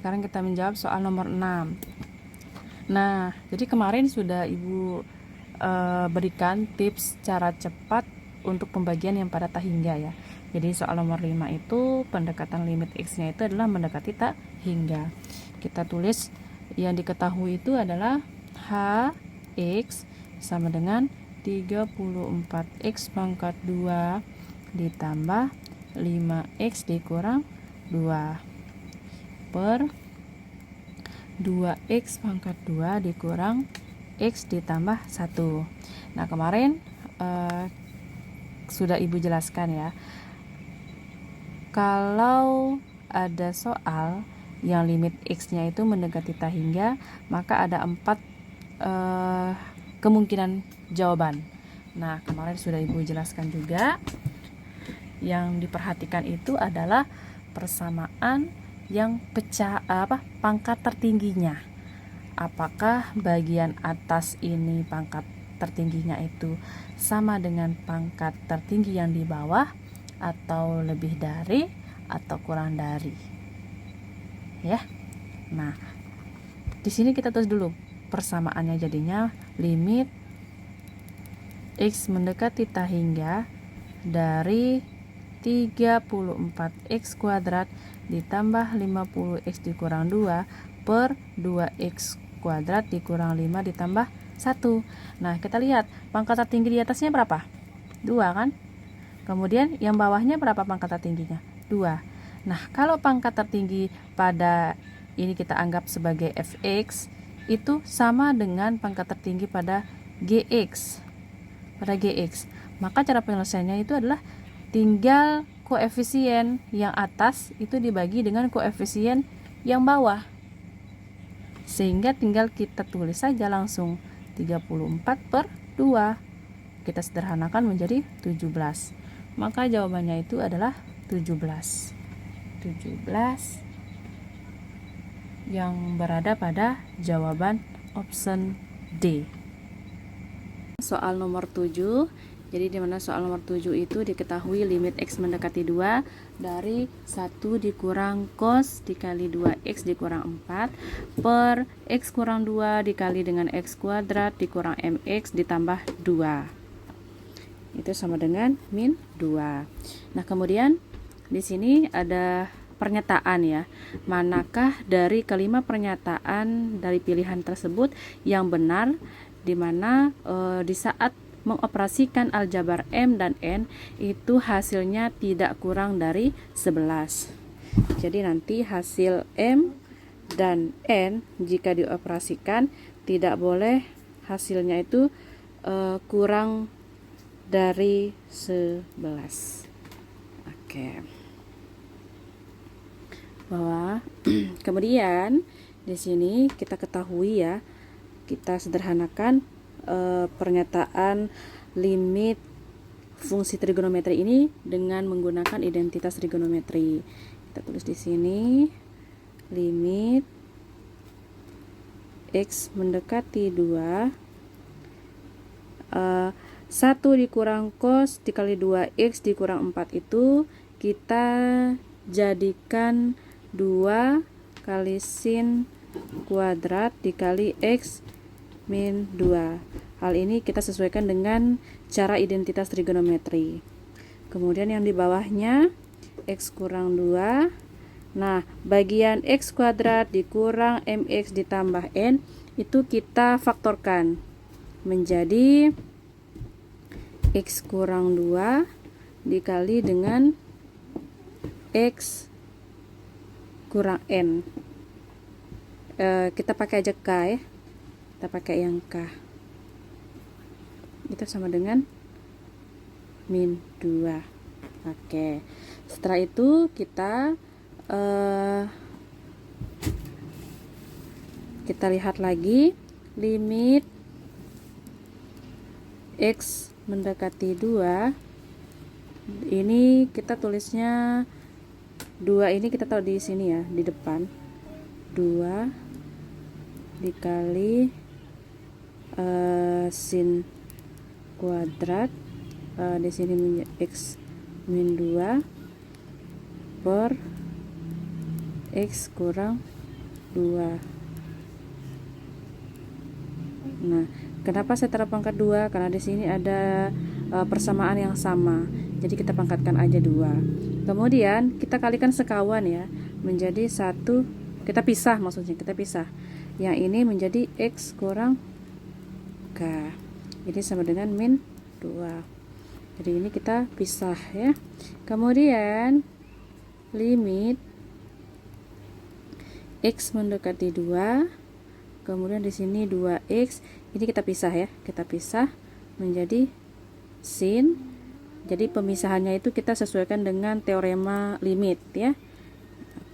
Sekarang kita menjawab soal nomor 6. Nah, jadi kemarin sudah Ibu berikan tips cara cepat untuk pembagian yang pada tak hingga ya. Jadi soal nomor 5 itu pendekatan limit X-nya itu adalah mendekati tak hingga. Kita tulis yang diketahui itu adalah H(X) sama dengan 34X pangkat 2 ditambah 5X dikurang 2 per 2X pangkat 2 dikurang X ditambah 1. Nah, kemarin sudah Ibu jelaskan ya. Kalau ada soal yang limit X-nya itu mendekati tak hingga, maka ada 4 kemungkinan jawaban. Nah, kemarin sudah Ibu jelaskan juga. Yang diperhatikan itu adalah persamaan yang pangkat tertingginya. Apakah bagian atas ini pangkat tertingginya itu sama dengan pangkat tertinggi yang di bawah, atau lebih dari atau kurang dari. Ya. Nah, di sini kita tulis dulu persamaannya, jadinya limit X mendekati tak hingga dari 34X kuadrat ditambah 50X dikurang 2 per 2X kuadrat dikurang 5 ditambah 1. Nah, kita lihat pangkat tertinggi di atasnya berapa? 2 kan? Kemudian yang bawahnya berapa pangkat tertingginya? 2. Nah, kalau pangkat tertinggi pada ini kita anggap sebagai Fx itu sama dengan pangkat tertinggi pada Gx. Maka cara penyelesaiannya itu adalah tinggal koefisien yang atas itu dibagi dengan koefisien yang bawah, sehingga tinggal kita tulis saja langsung 34 per 2. Kita sederhanakan menjadi 17. Maka jawabannya itu adalah 17 yang berada pada jawaban option D. Soal nomor 7. Jadi di mana soal nomor 7 itu diketahui limit X mendekati 2 dari 1 dikurang cos dikali 2X dikurang 4 per X kurang 2 dikali dengan X kuadrat dikurang MX ditambah 2. Itu sama dengan min 2. Nah, kemudian di sini ada pernyataan ya. Manakah dari kelima pernyataan dari pilihan tersebut yang benar, di mana di saat mengoperasikan aljabar M dan N itu hasilnya tidak kurang dari 11. Jadi nanti hasil M dan N jika dioperasikan tidak boleh hasilnya itu kurang dari 11. Oke. Bahwa kemudian di sini kita ketahui ya, kita sederhanakan pernyataan limit fungsi trigonometri ini dengan menggunakan identitas trigonometri. Kita tulis di sini limit X mendekati 2 1 dikurang cos dikali 2X dikurang 4 itu kita jadikan 2 kali sin kuadrat dikali X min 2. Hal ini kita sesuaikan dengan cara identitas trigonometri. Kemudian yang di bawahnya X kurang 2. Nah, bagian X kuadrat dikurang MX ditambah N itu kita faktorkan menjadi X kurang 2 dikali dengan X kurang N. Kita pakai aja K ya. Kita pakai yang K. Itu sama dengan min 2. Oke. Setelah itu kita lihat lagi limit X mendekati 2. Ini kita tulisnya 2 ini kita taruh di sini ya, di depan. 2 dikali sin kuadrat di sini X min 2 per X kurang 2. Nah, kenapa saya taruh pangkat 2? Karena di sini ada persamaan yang sama. Jadi kita pangkatkan aja 2. Kemudian kita kalikan sekawan ya, menjadi 1. Kita pisah, maksudnya kita pisah. Yang ini menjadi X kurang K. Ini sama dengan min 2. Jadi ini kita pisah ya. Kemudian limit X mendekati 2. Kemudian di sini 2x, ini kita pisah ya, kita pisah menjadi sin. Jadi pemisahannya itu kita sesuaikan dengan teorema limit ya.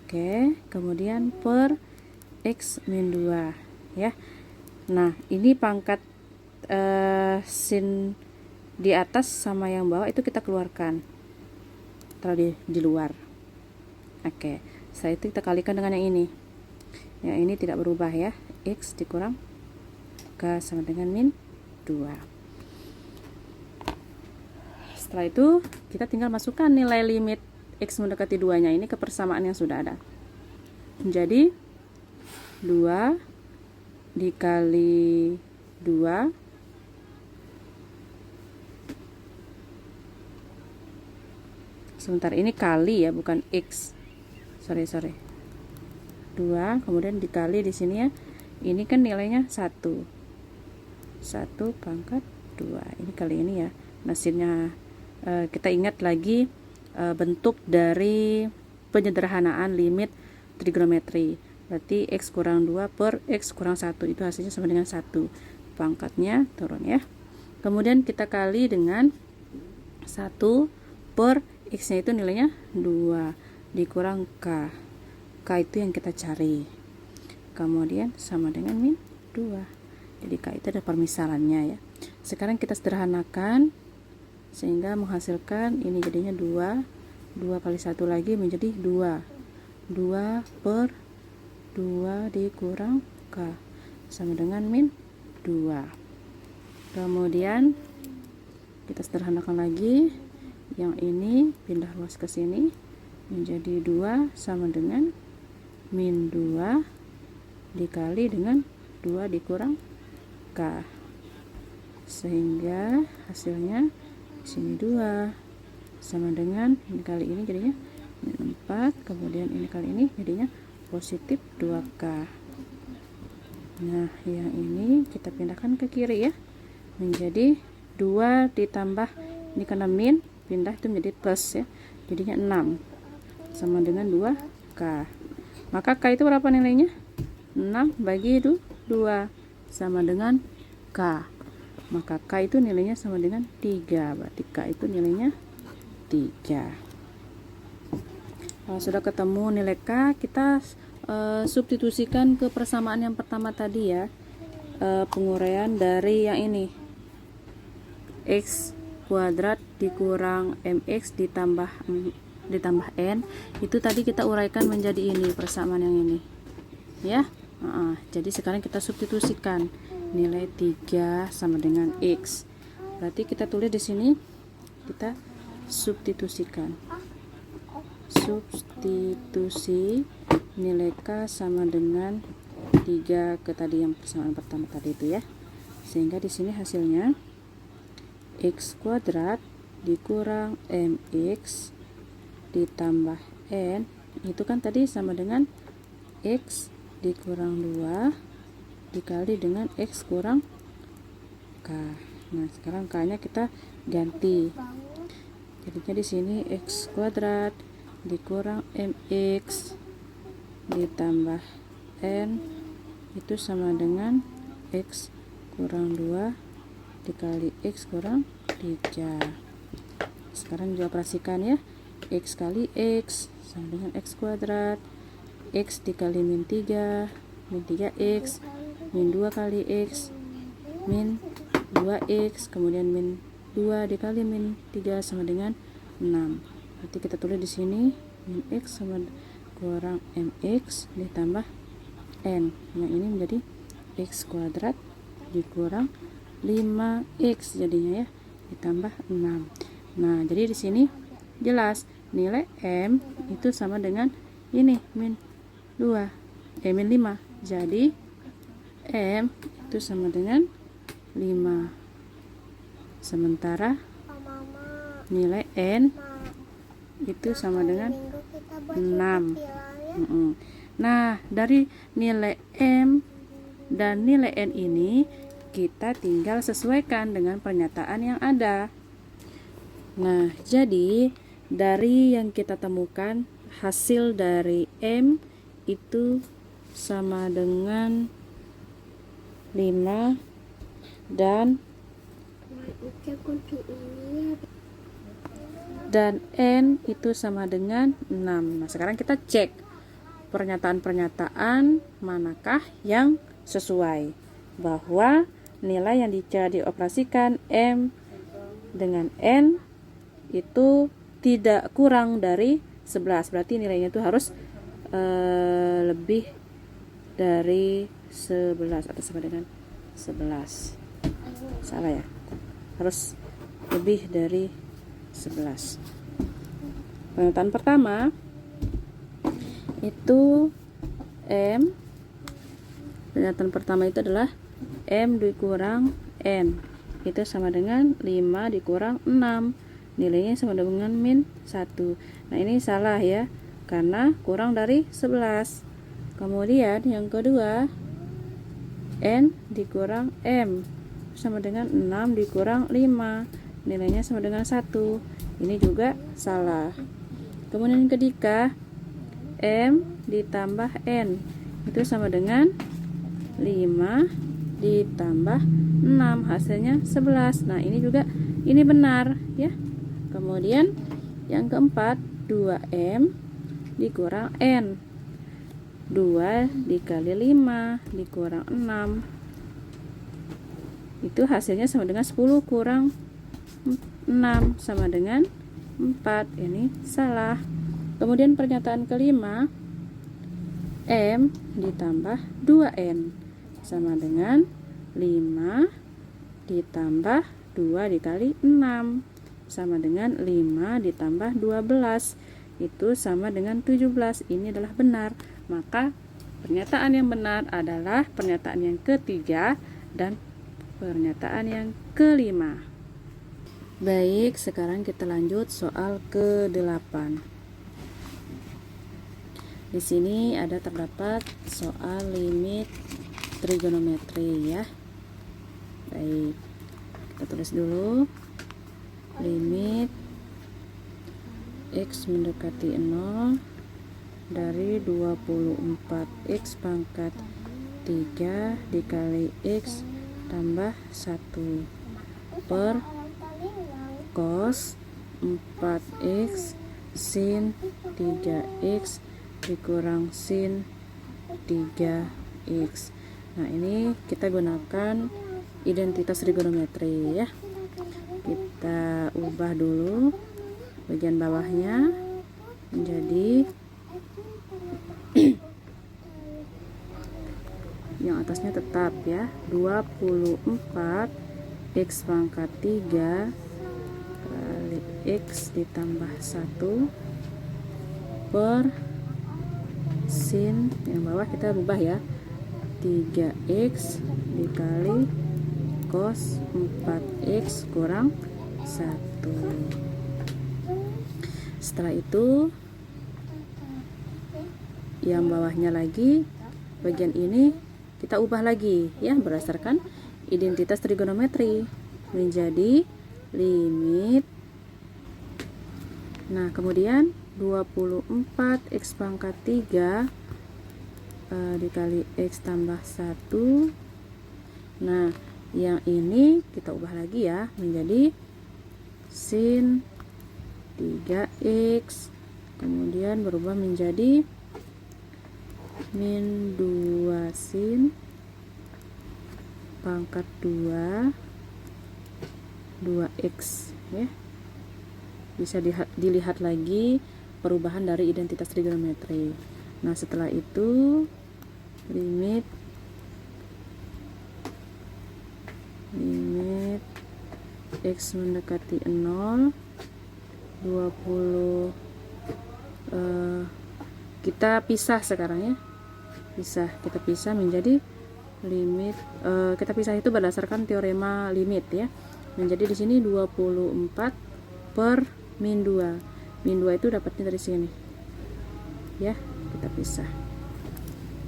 Oke, kemudian per x min 2 ya. Nah, ini pangkat sin di atas sama yang bawah itu kita keluarkan, taruh di luar. Oke, setelah itu kita kalikan dengan yang ini. Yang ini tidak berubah ya, X dikurang K sama dengan min 2. Setelah itu kita tinggal masukkan nilai limit X mendekati 2 nya ini ke persamaan yang sudah ada. Jadi 2 dikali 2 sebentar, ini kali ya, bukan X, sorry 2, kemudian dikali di sini ya, ini kan nilainya 1 pangkat 2, ini kali ini ya. Nasibnya kita ingat lagi bentuk dari penyederhanaan limit trigonometri, berarti X kurang 2 per X kurang 1 itu hasilnya sama dengan 1, pangkatnya turun ya. Kemudian kita kali dengan 1 per X nya itu nilainya 2 dikurang K. K itu yang kita cari, kemudian sama dengan min 2. Jadi K itu ada permisalannya ya. Sekarang kita sederhanakan sehingga menghasilkan ini jadinya 2 kali 1 lagi menjadi 2 per 2 dikurang K sama dengan min 2. Kemudian kita sederhanakan lagi, yang ini pindah luas ke sini menjadi 2 sama dengan min 2 dikali dengan 2 dikurang K, sehingga hasilnya di sini 2 sama dengan ini kali ini jadinya min 4, kemudian ini kali ini jadinya positif 2K. Nah, yang ini kita pindahkan ke kiri ya, menjadi 2 ditambah ini karena min pindah itu menjadi plus ya, jadinya 6 sama dengan 2K. Maka K itu berapa nilainya? 6 bagi 2 sama dengan K. Maka K itu nilainya sama dengan 3. Berarti K itu nilainya 3. Kalau sudah ketemu nilai K, kita substitusikan ke persamaan yang pertama tadi ya. Penguraian dari yang ini, X kuadrat dikurang MX ditambah N, itu tadi kita uraikan menjadi ini persamaan yang ini ya. Jadi sekarang kita substitusikan nilai 3 sama dengan X, berarti kita tulis di sini, kita substitusikan, substitusi nilai K sama dengan 3 ke tadi yang persamaan pertama tadi itu ya, sehingga di sini hasilnya X kuadrat dikurang MX ditambah N, itu kan tadi sama dengan X dikurang 2 dikali dengan X kurang K. Nah, sekarang K nya kita ganti, jadinya di sini X kuadrat dikurang MX ditambah N itu sama dengan X kurang 2 dikali X kurang 3. Sekarang dioperasikan ya, X kali X sama dengan X kuadrat, X dikali min 3 X, min 2 kali X min 2X, kemudian min 2 dikali min 3 sama dengan 6. Berarti kita tulis di sini min X sama kurang MX ditambah N, yang ini menjadi X kuadrat dikurang 5X jadinya ya, ditambah 6. Nah, jadi di sini jelas nilai M itu sama dengan ini min 2 min 5. Jadi M itu sama dengan 5. Sementara nilai N itu sama dengan 6. Nah, dari nilai M dan nilai N ini kita tinggal sesuaikan dengan pernyataan yang ada. Nah, jadi dari yang kita temukan, hasil dari M itu sama dengan 5 dan N itu sama dengan 6. Nah, sekarang kita cek pernyataan-pernyataan manakah yang sesuai, bahwa nilai yang dioperasikan M dengan N itu tidak kurang dari 11. Berarti nilainya itu harus lebih dari 11 atau sama dengan 11. Salah ya, harus lebih dari 11. Pernyataan pertama itu pernyataan pertama itu adalah M dikurang N itu sama dengan 5 dikurang 6, nilainya sama dengan min 1. Nah, ini salah ya, karena kurang dari 11. Kemudian yang kedua, N dikurang M sama dengan 6 dikurang 5, nilainya sama dengan 1. Ini juga salah. Kemudian yang ketiga, M ditambah N itu sama dengan 5 ditambah 6, hasilnya 11. Nah, ini juga benar ya. Kemudian yang keempat, 2M dikurang N, 2 dikali 5 dikurang 6 itu hasilnya sama dengan 10 kurang 6 sama dengan 4. Ini salah. Kemudian pernyataan kelima, M ditambah 2N sama dengan 5 ditambah 2 dikali 6 sama dengan 5 ditambah 12 itu sama dengan 17. Ini adalah benar. Maka pernyataan yang benar adalah pernyataan yang ketiga dan pernyataan yang kelima. Baik, sekarang kita lanjut soal ke-8. Di sini ada terdapat soal limit trigonometri ya. Baik, kita tulis dulu. Limit X mendekati 0 dari 24X pangkat 3 dikali X tambah 1 per cos 4X sin 3X dikurang sin 3X. Nah, ini kita gunakan identitas trigonometri ya. Kita ubah dulu bagian bawahnya menjadi yang atasnya tetap ya, 24 X pangkat 3 kali X ditambah 1 per sin, yang bawah kita rubah ya, 3X dikali cos 4X kurang 1. Setelah itu yang bawahnya lagi, bagian ini kita ubah lagi ya berdasarkan identitas trigonometri menjadi limit. Nah, kemudian 24 X pangkat 3 dikali X tambah 1. Nah, yang ini kita ubah lagi ya menjadi sin 3X, kemudian berubah menjadi min 2 sin pangkat 2x ya. Bisa dilihat lagi perubahan dari identitas trigonometri. Nah, setelah itu limit X mendekati 0 20 kita pisah sekarang ya. kita pisah menjadi limit, kita pisah itu berdasarkan teorema limit ya. Menjadi di sini 24 per min 2. Min 2 itu dapatnya dari sini. Ya, kita pisah.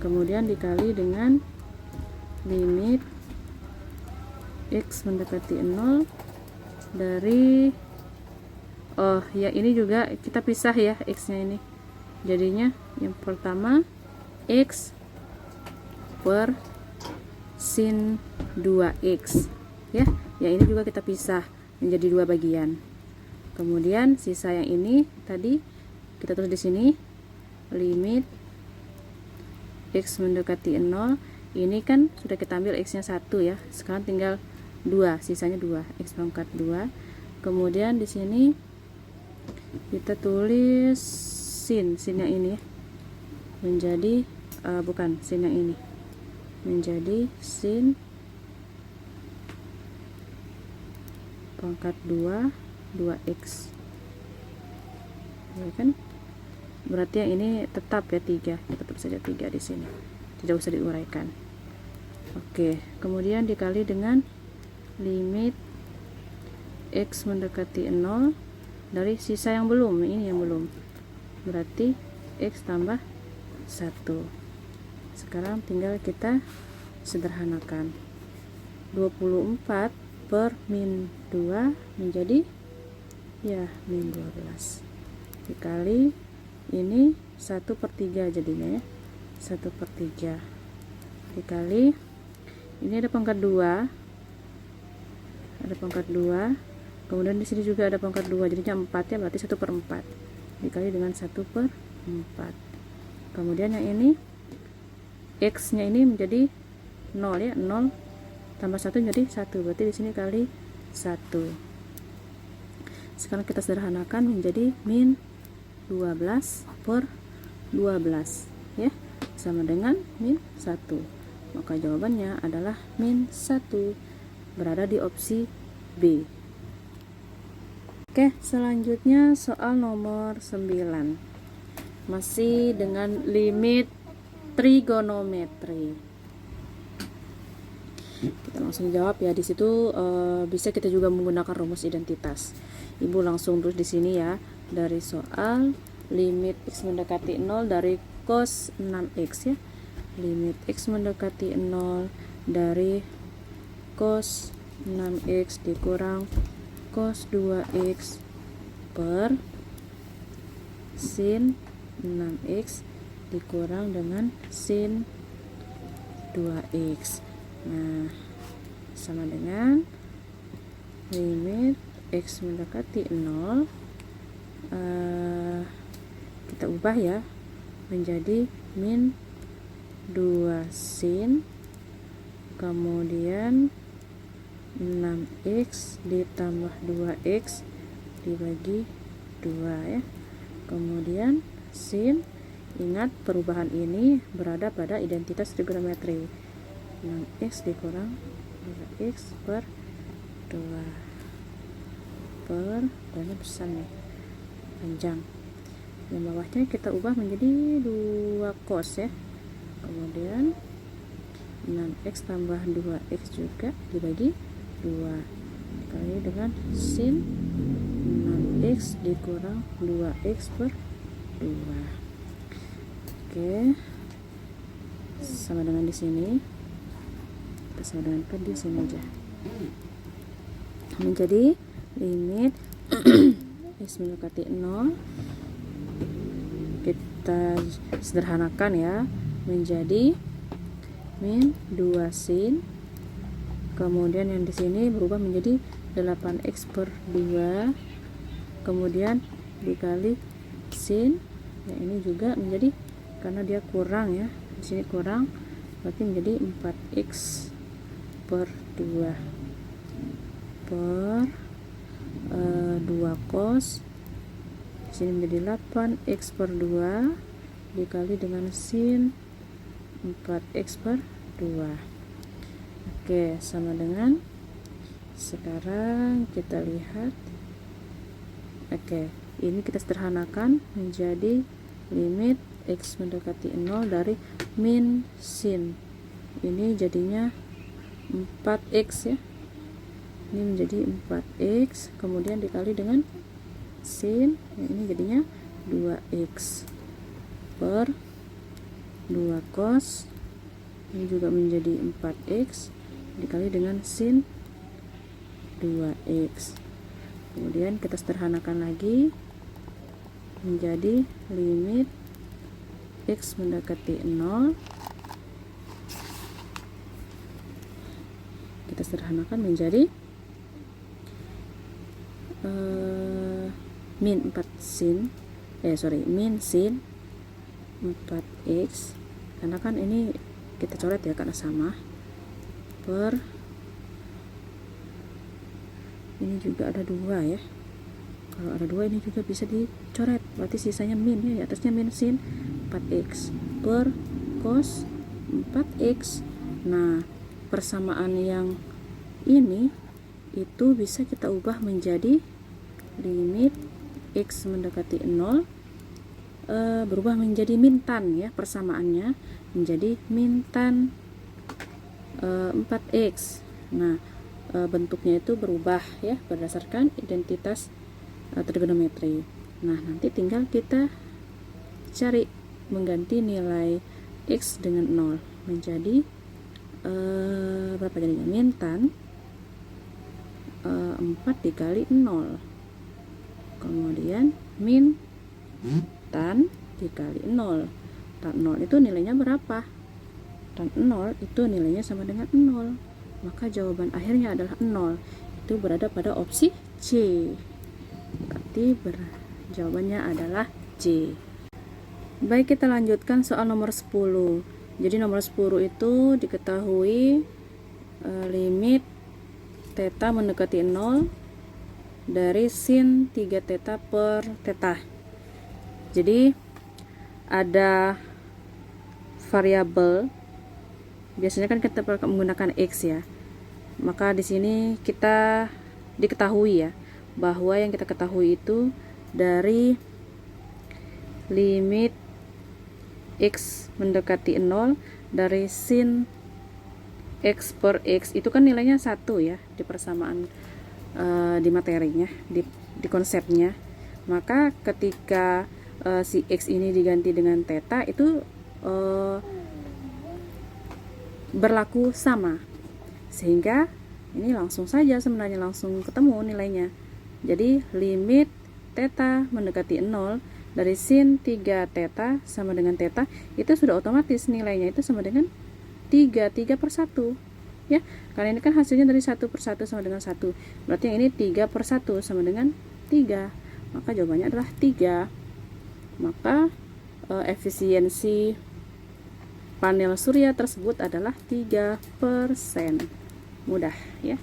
Kemudian dikali dengan limit x mendekati 0 dari, oh ya, ini juga kita pisah ya x-nya ini. Jadinya yang pertama x per sin 2x ya. Yang ini juga kita pisah menjadi dua bagian. Kemudian sisa yang ini tadi kita tulis di sini limit x mendekati 0. Ini kan sudah kita ambil x-nya 1 ya. Sekarang tinggal 2, sisanya 2, x pangkat 2. Kemudian di sini kita tulis sin yang ini menjadi bukan sin yang ini, menjadi sin pangkat 2 2x ya kan. Berarti yang ini tetap ya 3, kita tulis saja 3 di sini, tidak usah diuraikan. Oke, kemudian dikali dengan limit x mendekati 0 dari sisa yang belum, ini yang belum, berarti x tambah 1. Sekarang tinggal kita sederhanakan. 24 per min 2 menjadi ya min 12 dikali ini 1/3 jadinya ya, 1/3 dikali ini ada pangkat 2, kemudian di sini juga ada pangkat 2, jadinya 4 ya, berarti 1/4 dikali dengan 1/4. Kemudian yang ini x nya ini menjadi 0 ya, 0 tambah 1 menjadi 1, berarti di sini kali 1. Sekarang kita sederhanakan menjadi min 12 per 12 ya, sama dengan min 1. Maka jawabannya adalah min 1, berada di opsi B. Oke, selanjutnya soal nomor 9. Masih dengan limit trigonometri. Kita langsung jawab ya. Di situ bisa kita juga menggunakan rumus identitas. Ibu langsung terus di sini ya. Dari soal limit x mendekati 0 dari cos 6x ya. Limit x mendekati 0 dari cos 6x dikurang cos 2x per sin 6x dikurang dengan sin 2x. Nah, sama dengan limit x mendekati 0, kita ubah ya menjadi min 2 sin, kemudian 6x ditambah 2x dibagi 2 ya. Kemudian sin, ingat perubahan ini berada pada identitas trigonometri. 6x dikurang 2x per 2 per, banyak besar nih, panjang. Yang bawahnya kita ubah menjadi 2 cos ya. Kemudian 6x tambah 2x juga dibagi 2 kali dengan sin 6x dikurang 2x per 2. Oke, sama dengan di sini. Kita sama dengan di sini aja. Menjadi limit x mendekati 0, kita sederhanakan ya menjadi min 2 sin, kemudian yang di sini berubah menjadi 8x per 2, kemudian dikali sin, ya ini juga menjadi, karena dia kurang ya, di sini kurang, berarti menjadi 4x per 2 per 2 cos, di sini menjadi 8x per 2 dikali dengan sin 4x per 2. Oke, sama dengan, sekarang kita lihat. Oke, ini kita sederhanakan menjadi limit X mendekati 0 dari min sin. Ini jadinya 4X ya. Ini menjadi 4X, kemudian dikali dengan sin, ini jadinya 2X per 2 cos, ini juga menjadi 4X dikali dengan sin 2X. Kemudian kita sederhanakan lagi menjadi limit X mendekati 0. Kita sederhanakan menjadi min 4 sin min sin 4X, karena kan ini kita coret ya karena sama, per ini juga ada 2 ya. Kalau ada 2 ini juga bisa dicoret, berarti sisanya min ya, atasnya min sin 4X per cos 4X. Nah, persamaan yang ini itu bisa kita ubah menjadi limit X mendekati 0 berubah menjadi min tan ya, persamaannya menjadi min tan 4X. Nah, bentuknya itu berubah ya berdasarkan identitas trigonometri. Nah, nanti tinggal kita cari mengganti nilai X dengan 0 menjadi berapa jadinya? Min tan 4 dikali 0, kemudian min tan dikali 0. Tan 0 itu nilainya berapa? Tan 0 itu nilainya sama dengan 0, maka jawaban akhirnya adalah 0. Itu berada pada opsi C, berarti jawabannya adalah C. Baik, kita lanjutkan soal nomor 10. Jadi nomor 10 itu diketahui limit theta mendekati 0 dari sin 3 theta per theta. Jadi ada variabel, biasanya kan kita menggunakan X ya. Maka di sini kita diketahui ya bahwa yang kita ketahui itu dari limit X mendekati 0 dari sin X per X itu kan nilainya 1 ya di persamaan di materinya, di konsepnya. Maka ketika si X ini diganti dengan theta itu berlaku sama, sehingga ini langsung saja sebenarnya langsung ketemu nilainya. Jadi limit theta mendekati 0 dari sin 3 theta sama dengan theta itu sudah otomatis nilainya itu sama dengan 3 per 1 ya, karena ini kan hasilnya dari 1 per 1 sama dengan 1, berarti yang ini 3 per 1 sama dengan 3, maka jawabannya adalah 3. Maka efisiensi panel surya tersebut adalah 3%. Mudah ya.